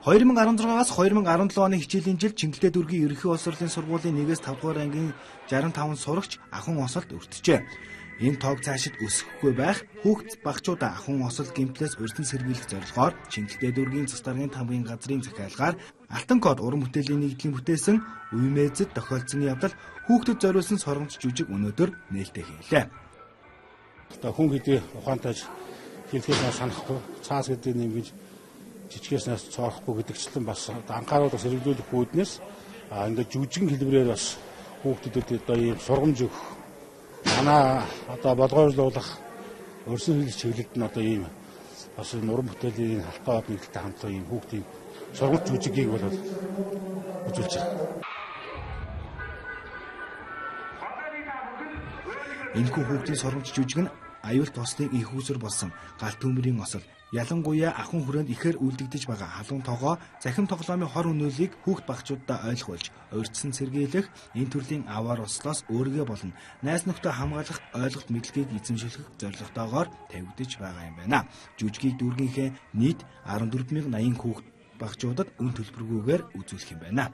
2016-аас 2017 оны хичээлийн жил Чингэлтэй дүүргийн ерөнхий боловсролын сургуулийн 1-ээс 5 дугаар ангийн 65 сурагч ахуйн осолд өртжээ. Энэ тоог цаашид өсөхгүй байх, хүүхэд багчуудаа ахуйн осол гэмтлээс урьдчилан сэргийлэх зорилгоор Чингэлтэй дүүргийн цус даргын тамгын газрын захиалгаар Алтан код уран бүтээлийн нэгдлийн бүтээсэн Уймээзэд тохиолдсон явдал хүүхдэд зориулсан соромж жүжиг өнөөдөр нээлттэй хийлээ. Хүн гэдэг ухаантайж хэлхээс санахгүй, цаас гэдэг нэмж жижигээс цоорохгүй гэдэгчлэн бас анхааруулга сэргийлүүлэх үүднээс ингээд жүжигэн хэлбэрээр бас хүүхдэдэд одоо ийм сургамж өгөх манай одоо болгоомжлуулах өрсөн хэл чиглэлд нь одоо ийм бас уран бүтээлийн халтаа нэгдэлтэй хамтлаг ийм хүүхдийн сургамж жүжигийг бол үзүүлж байна. Энэхүү хүүхдийн сургамж жүжиг нь аюул туслын их усэр болсон галт төмрийн осол ялангуяа ахуйн хүрээнд ихээр үлдэгдэж байгаа халуун тоогоо захим тоглоомын хор өнөөлийг хүүхд багчуудаа ойлгуулж урьдчилан сэргийлэх энэ төрлийн аваар ослоос өөригөө болон найз нөхдөд хамгаалах ойлголт мэдлэгийг эзэмшүүлэх зорилготойгоор тавигдж байгаа юм байна. Жүжигийг дүүргийнхээ нийт 14,080 хүүхд багчуудад өн төлбөргүйгээр үзүүлэх юм байна.